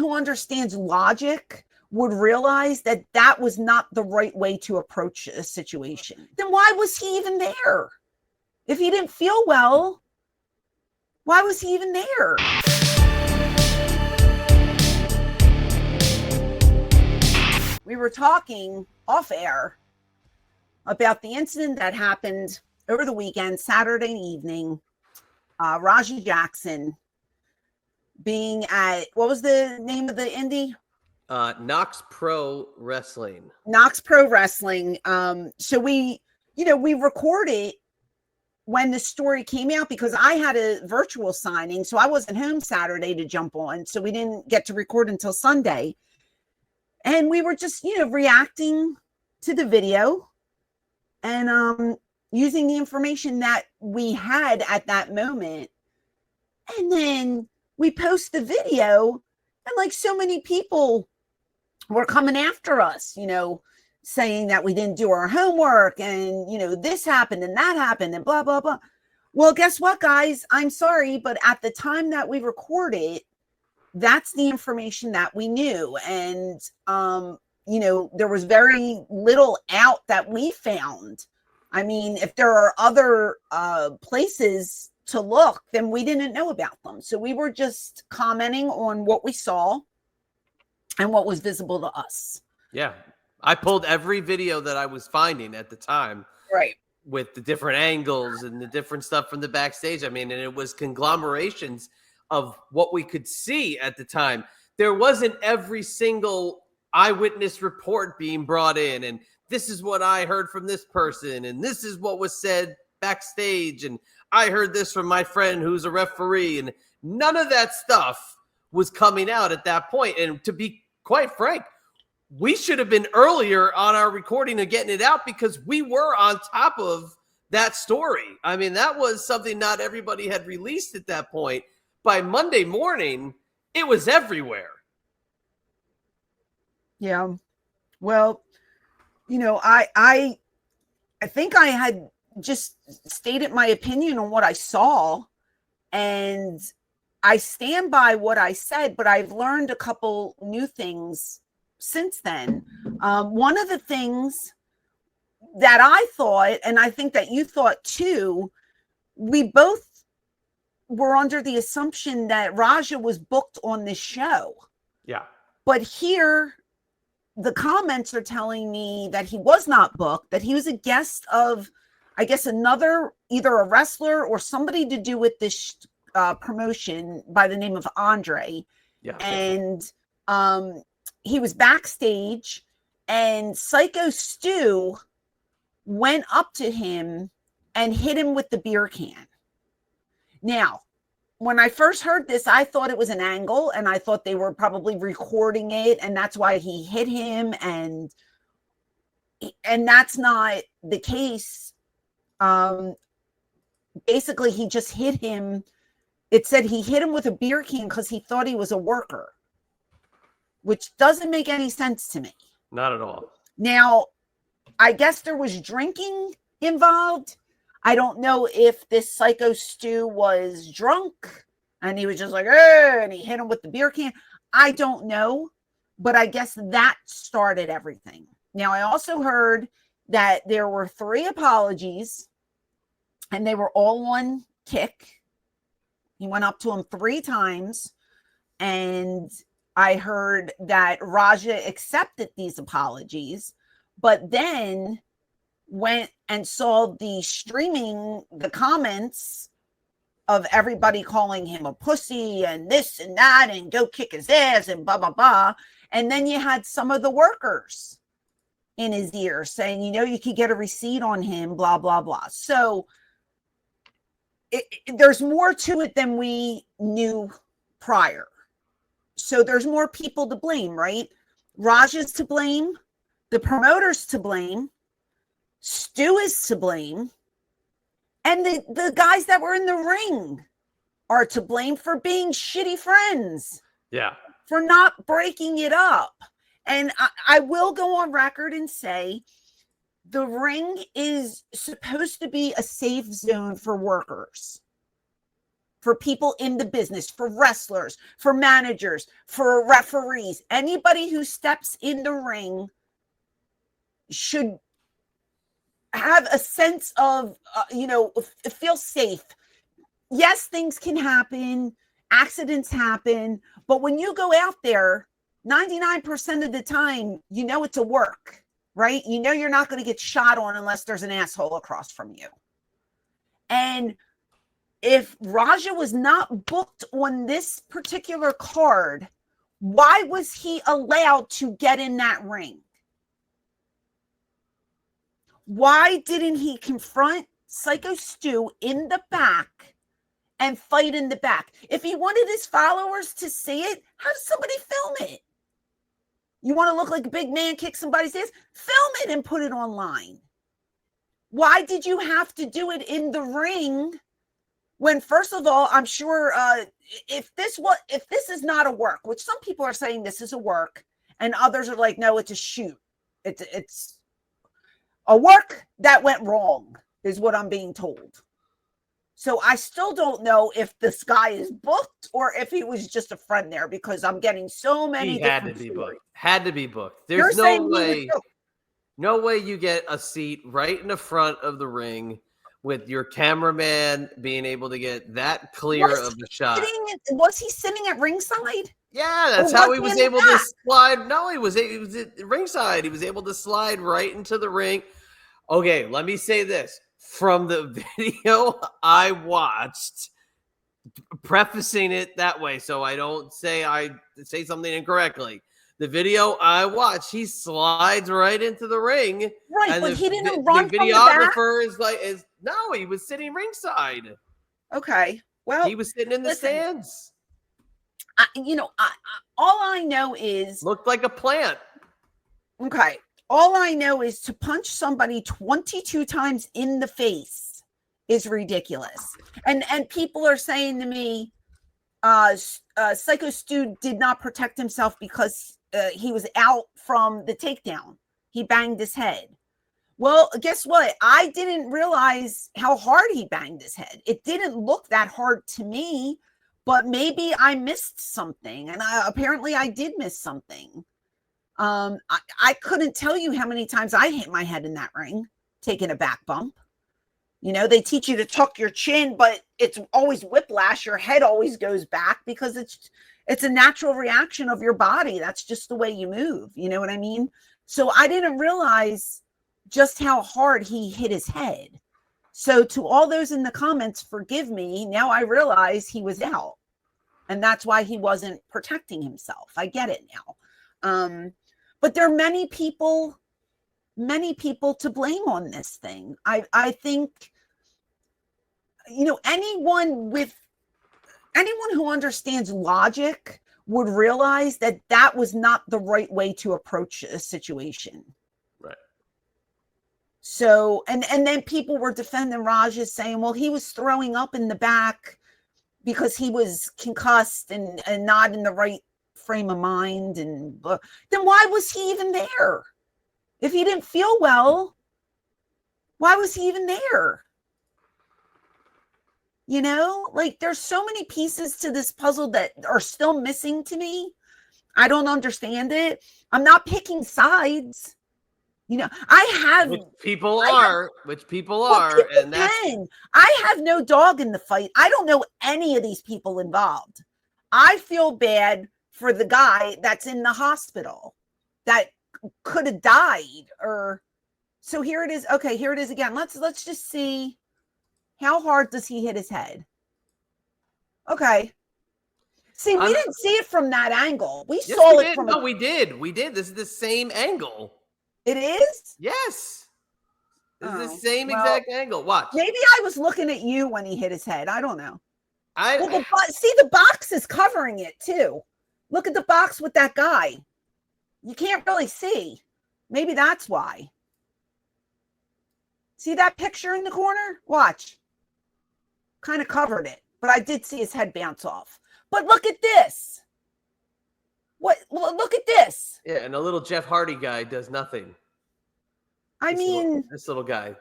who understands logic would realize that that was not the right way to approach a situation. Then why was he even there? If he didn't feel well, why was he even there? We were talking off air about the incident that happened over the weekend, Saturday evening. Raja Jackson being at, what was the name of the indie? Knox Pro Wrestling. Knox Pro Wrestling. So we recorded when the story came out because I had a virtual signing, so I wasn't home Saturday to jump on. So we didn't get to record until Sunday. And we were just, reacting to the video and using the information that we had at that moment. And then we post the video, and like so many people were coming after us, saying that we didn't do our homework and, this happened and that happened and blah, blah, blah. Well, guess what, guys? I'm sorry, but at the time that we recorded, that's the information that we knew. And, there was very little out that we found. I mean, if there are other places to look, then we didn't know about them. So we were just commenting on what we saw and what was visible to us. Yeah. I pulled every video that I was finding at the time. Right. With the different angles and the different stuff from the backstage. I mean, and it was conglomerations of what we could see at the time. There wasn't every single eyewitness report being brought in, and this is what I heard from this person, and this is what was said backstage, and I heard this from my friend who's a referee, and none of that stuff was coming out at that point. And to be quite frank, we should have been earlier on our recording of getting it out because we were on top of that story. I mean, that was something not everybody had released at that point. By Monday morning, it was everywhere. Yeah. Well, I think I had just stated my opinion on what I saw, and I stand by what I said, but I've learned a couple new things since then. One of the things that I thought, and I think that you thought too, we both were under the assumption that Raja was booked on this show. Yeah. But here, the comments are telling me that he was not booked, that he was a guest of, I guess, another, either a wrestler or somebody to do with this promotion by the name of Andre. Yeah. And he was backstage, and Psycho Stu went up to him and hit him with the beer can. Now, when I first heard this, I thought it was an angle, and I thought they were probably recording it, and that's why he hit him, and that's not the case. Basically, he just hit him. It said he hit him with a beer can because he thought he was a worker, which doesn't make any sense to me. Not at all. Now, I guess there was drinking involved. I don't know if this Psycho Stu was drunk and he was just like, hey, and he hit him with the beer can. I don't know, but I guess that started everything. Now, I also heard that there were 3 apologies, and they were all on Kick. He went up to him 3 times, and I heard that Raja accepted these apologies, but then went and saw the comments of everybody calling him a pussy and this and that and go kick his ass and blah, blah, blah. And then you had some of the workers in his ear saying, you could get a receipt on him, blah, blah, blah. So there's more to it than we knew prior. So there's more people to blame, right? Raja's to blame. The promoter's to blame. Stu is to blame. And the guys that were in the ring are to blame for being shitty friends. Yeah. For not breaking it up. And I will go on record and say the ring is supposed to be a safe zone for workers, for people in the business, for wrestlers, for managers, for referees. Anybody who steps in the ring should have a sense of, feel safe. Yes, things can happen, accidents happen, but when you go out there, 99% of the time, it's a work, right? You're not going to get shot on unless there's an asshole across from you. And if Raja was not booked on this particular card, why was he allowed to get in that ring? Why didn't he confront Psycho Stu in the back and fight in the back? If he wanted his followers to see it, how does somebody film it? You want to look like a big man, kick somebody's ass? Film it and put it online. Why did you have to do it in the ring when, first of all, I'm sure if this is not a work, which some people are saying this is a work, and others are like, no, it's a shoot. It's a work that went wrong, is what I'm being told. So I still don't know if this guy is booked or if he was just a friend there, because I'm getting so many. He had to be booked. Had to be booked. There's no way you get a seat right in the front of the ring with your cameraman being able to get that clear of the shot. Was he sitting at ringside? Yeah, that's how he was able to slide. No, he was at ringside. He was able to slide right into the ring. Okay, let me say this. From the video I watched, prefacing it that way so I don't say I say something incorrectly. The video I watched, he slides right into the ring. Right, and but he didn't run the from the back? videographer no, he was sitting ringside. Okay, well. He was sitting in the stands. All I know is. Looked like a plant. Okay. All I know is to punch somebody 22 times in the face is ridiculous. And people are saying to me, Psycho Stu did not protect himself because he was out from the takedown. He banged his head. Well, guess what? I didn't realize how hard he banged his head. It didn't look that hard to me, but maybe I missed something. And apparently I did miss something. I couldn't tell you how many times I hit my head in that ring, taking a back bump. They teach you to tuck your chin, but it's always whiplash. Your head always goes back because it's a natural reaction of your body. That's just the way you move. You know what I mean? So I didn't realize just how hard he hit his head. So to all those in the comments, forgive me. Now I realize he was out, and that's why he wasn't protecting himself. I get it now. But there are many people to blame on this thing. I think, anyone who understands logic would realize that was not the right way to approach a situation. Right. So, and then people were defending Raja, saying, well, he was throwing up in the back because he was concussed and not in the right frame of mind. And then why was he even there? If he didn't feel well, why was he even there? There's so many pieces to this puzzle that are still missing to me. I don't understand it. I'm not picking sides. Which people are, and I have no dog in the fight. I don't know any of these people involved. I feel bad for the guy that's in the hospital that could have died. So here it is. Okay, here it is again. Let's just see, how hard does he hit his head? Okay. See, we didn't see it from that angle. We saw it from. No, we did. This is the same angle. It is? Yes. This is the same exact angle. Watch. Maybe I was looking at you when he hit his head. I don't know. See, the box is covering it too. Look at the box with that guy. You can't really see. Maybe that's why. See that picture in the corner? Watch. Kind of covered it, but I did see his head bounce off. But look at this. What? Look at this. Yeah, and a little Jeff Hardy guy does nothing. This little guy.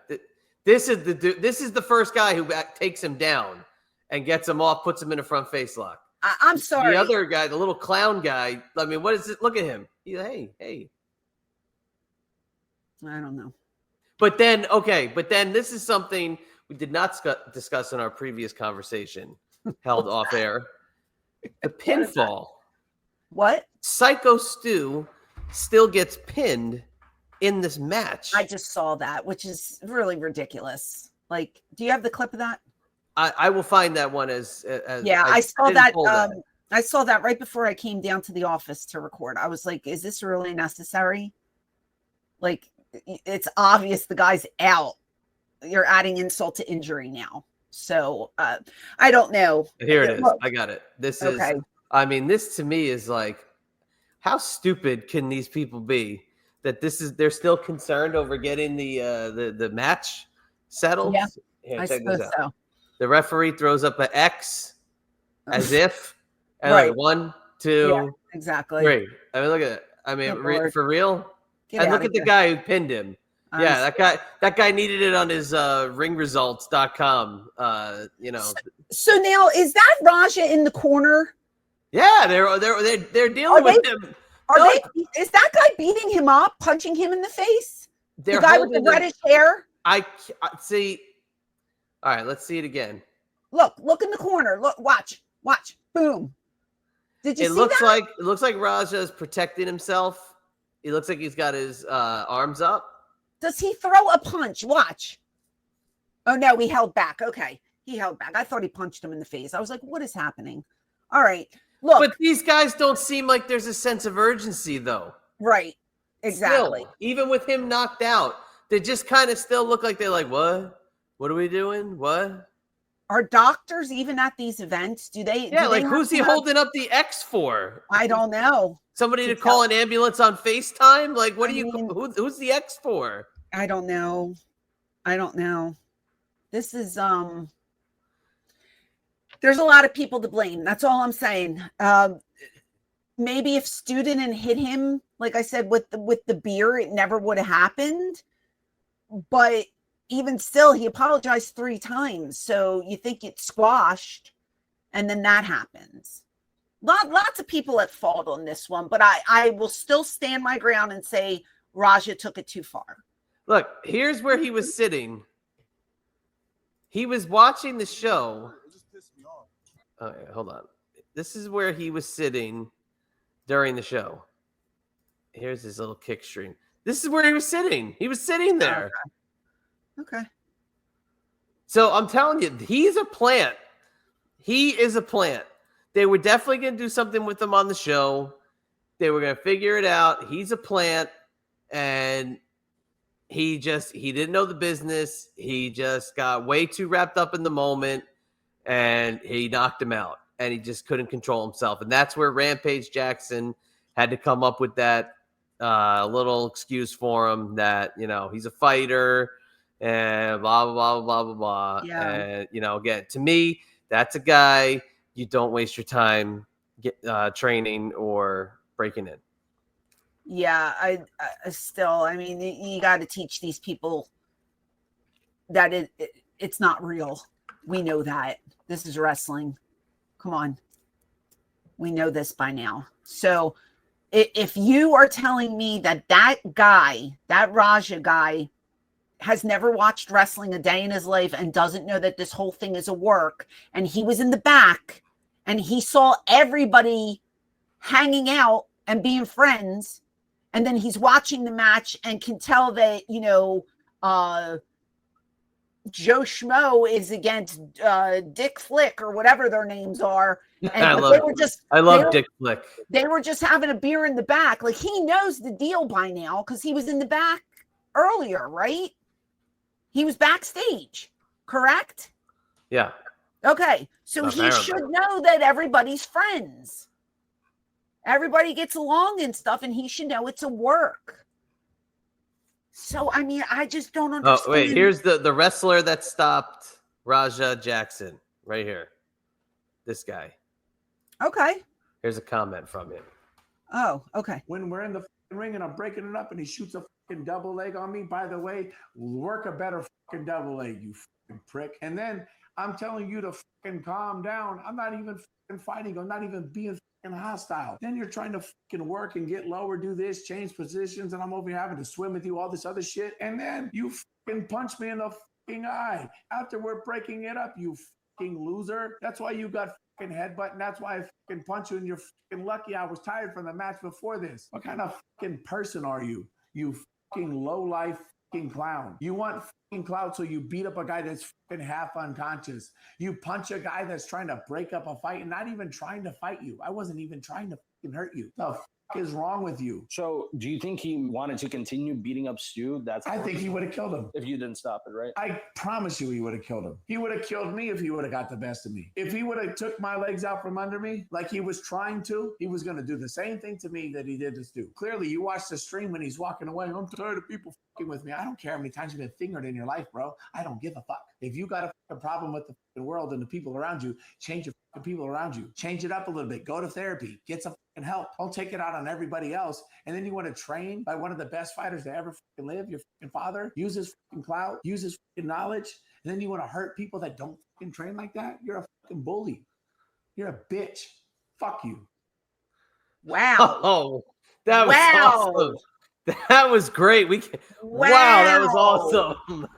This is the first guy who takes him down, and gets him off, puts him in a front face lock. I'm sorry. The other guy, the little clown guy, I mean, what is it? Look at him. Hey. I don't know. But then this is something we did not discuss in our previous conversation held off air. The pinfall. What? Psycho Stu still gets pinned in this match. I just saw that, which is really ridiculous. Like, do you have the clip of that? I will find that one as yeah, I saw that. I saw that right before I came down to the office to record. I was like, is this really necessary? Like, it's obvious the guy's out. You're adding insult to injury now. So I don't know. Here it is. I got it. This is, I mean, this to me is like, how stupid can these people be that they're still concerned over getting the match settled? Yeah, here, I suppose so. The referee throws up an X as if, and like 1, 2, exactly. 3. I mean, look at it. I mean, for real. And look at the guy who pinned him. Yeah, that guy needed it on his ringresults.com. So now is that Raja in the corner? Yeah, they're dealing with him. Is that guy beating him up, punching him in the face? The guy with the reddish hair? I see. All right, let's see it again. Look in the corner. Look, watch. Boom. Did you see that? It looks like Raja is protecting himself. He looks like he's got his arms up. Does he throw a punch? Watch. Oh no, he held back. Okay, he held back. I thought he punched him in the face. I was like, what is happening? All right, look. But these guys don't seem like there's a sense of urgency, though. Right. Exactly. Still, even with him knocked out, they just kind of still look like they're like, what? What are we doing? What? Are doctors even at these events? Do they? Yeah, like who's he holding up the X for? I don't know. Somebody to call an ambulance on FaceTime? Like, what who's the X for? I don't know. This is there's a lot of people to blame. That's all I'm saying. Maybe if Stu didn't hit him, like I said, with the beer, it never would have happened. But even still, he apologized 3 times. So you think it's squashed, and then that happens. Lots of people at fault on this one, but I will still stand my ground and say Raja took it too far. Look, here's where he was sitting. He was watching the show. It just pissed me off. Okay, hold on. This is where he was sitting during the show. Here's his little kick stream. This is where he was sitting. He was sitting there. Okay. So I'm telling you, he's a plant. He is a plant. They were definitely going to do something with him on the show. They were going to figure it out. He's a plant, and he didn't know the business. He just got way too wrapped up in the moment, and he knocked him out, and he just couldn't control himself. And that's where Rampage Jackson had to come up with that little excuse for him that, he's a fighter and blah, blah, blah, blah, blah, blah. Yeah. And, again, to me, that's a guy you don't waste your time training or breaking in. Yeah, I still, I mean, you got to teach these people that it's not real. We know that. This is wrestling. Come on. We know this by now. So if you are telling me that guy, that Raja guy, has never watched wrestling a day in his life and doesn't know that this whole thing is a work, and he was in the back and he saw everybody hanging out and being friends, and then he's watching the match and can tell that, Joe Schmo is against Dick Flick or whatever their names are. And I love Dick Flick. They were just having a beer in the back. Like, he knows the deal by now because he was in the back earlier, right? He was backstage, correct? Yeah. Okay. So he should know that everybody's friends. Everybody gets along and stuff, and he should know it's a work. So, I mean, I just don't understand. Oh, wait, here's the wrestler that stopped Raja Jackson right here. This guy. Okay. Here's a comment from him. Oh, okay. When we're in the ring and I'm breaking it up and he shoots a fucking double leg on me, by the way, work a better fucking double leg, you fucking prick. And then I'm telling you to fucking calm down. I'm not even fucking fighting. I'm not even being fucking hostile. Then you're trying to fucking work and get lower, do this, change positions, and I'm over here having to swim with you, all this other shit. And then you fucking punch me in the fucking eye. After we're breaking it up, you fucking loser. That's why you got fucking headbutt, and that's why I fucking punch you, and you're fucking lucky I was tired from the match before this. What kind of fucking person are you? You fucking low-life fucking clown. You want fucking clout, so you beat up a guy that's fucking half unconscious. You punch a guy that's trying to break up a fight and not even trying to fight you. I wasn't even trying to fucking hurt you. The fuck is wrong with you? So do you think he wanted to continue beating up Stu? I think he would have killed him. If you didn't stop it, right? I promise you he would have killed him. He would have killed me if he would have got the best of me. If he would have took my legs out from under me like he was trying to, he was going to do the same thing to me that he did to Stu. Clearly, you watched the stream when he's walking away. I'm tired of people fucking with me. I don't care how many times you've been fingered in your life, bro. I don't give a fuck. If you got a fucking problem with the fucking world and the people around you, change your fucking people around you. Change it up a little bit. Go to therapy. Get some fucking help. Don't take it out on everybody else. And then you want to train by one of the best fighters to ever fucking live, your fucking father, use his fucking clout, use his fucking knowledge, and then you want to hurt people that don't fucking train like that? You're a fucking bully. You're a bitch. Fuck you. Wow. Oh, that was awesome. That was great. Wow, that was awesome.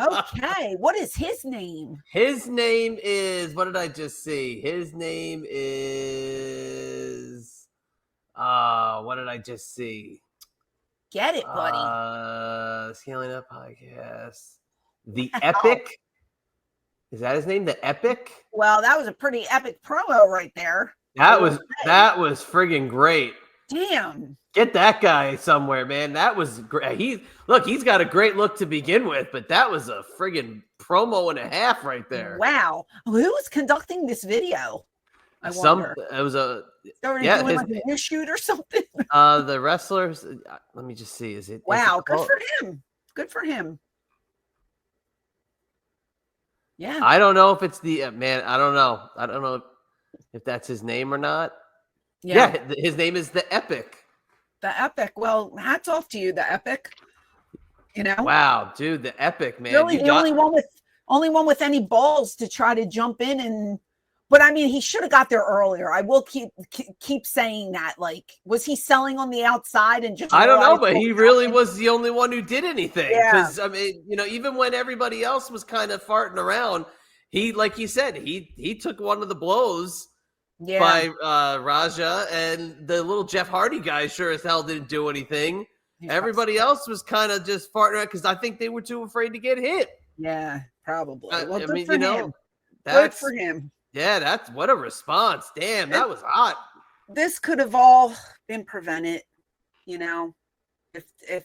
Okay. What is his name? His name is, what did I just see? His name is, what did I just see? Get it, buddy. Scaling Up Podcast. The Epic. Is that his name? The Epic? Well, that was a pretty epic promo right there. That was friggin' great. Damn. Get that guy somewhere, man. That was great. He's got a great look to begin with, but that was a friggin' promo and a half right there. Wow. Who was conducting this video? I wonder. It was a doing like a news shoot or something. The wrestlers. Let me just see. Is it? Wow. Good for him. Good for him. Yeah. I don't know if it's the man. I don't know. I don't know if that's his name or not. Yeah, his name is the Epic. The Epic. Well, hats off to you, the Epic. You know. Wow, dude, the Epic, man. Really, the only one with any balls to try to jump in but I mean, he should have got there earlier. I will keep saying that. Like, was he selling on the outside and just? I don't know, but he really was the only one who did anything. Yeah. Because I mean, even when everybody else was kind of farting around, he, like you said, he took one of the blows. Yeah. By Raja, and the little Jeff Hardy guy sure as hell didn't do anything. Yeah. Everybody else was kind of just farting around because I think they were too afraid to get hit. Yeah, probably. Well, good for him. Yeah, that's what a response. Damn, that was hot. This could have all been prevented, if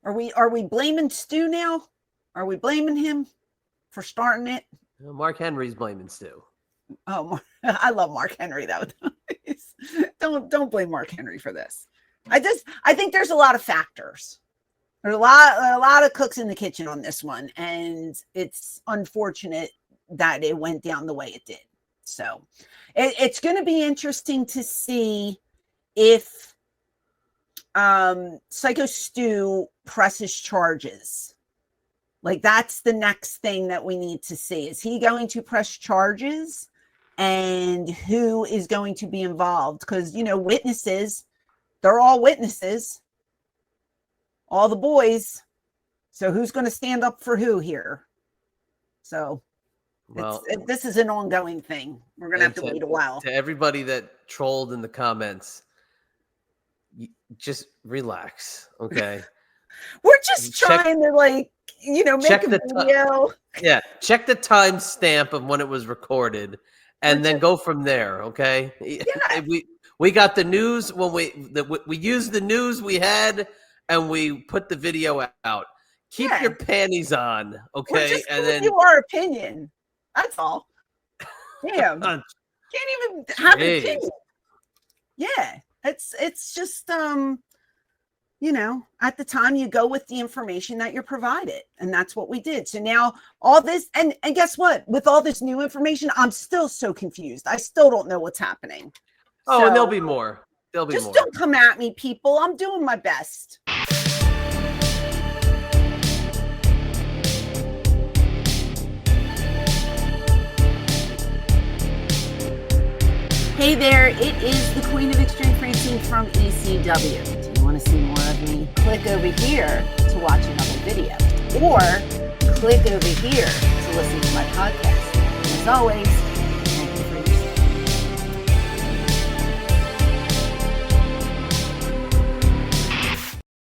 are we blaming Stu now? Are we blaming him for starting it? Mark Henry's blaming Stu. Oh, I love Mark Henry though. Don't blame Mark Henry for this. I think there's a lot of factors. There's a lot of cooks in the kitchen on this one, and it's unfortunate that it went down the way it did. So it's going to be interesting to see if Psycho Stu presses charges. Like, that's the next thing that we need to see. Is he going to press charges? And who is going to be involved? Because, witnesses, they're all witnesses. All the boys. So who's going to stand up for who here? So this is an ongoing thing. We're going to have to wait a while. To everybody that trolled in the comments, just relax, okay? We're just trying to, make a video. Check the timestamp of when it was recorded. And then go from there, okay? Yeah. We got the news when we used the news we had, and we put the video out. Keep your panties on, okay? We're just giving you our opinion. That's all. Damn, can't even have an opinion. Yeah, it's just at the time you go with the information that you're provided, and that's what we did. So now all this, and guess what? With all this new information, I'm still so confused. I still don't know what's happening. Oh, and there'll be more. Just don't come at me, people. I'm doing my best. Hey there, it is the Queen of Extreme Francine from ECW. Do you want to see more of me? Click over here to watch another video, or click over here to listen to my podcast. And as always,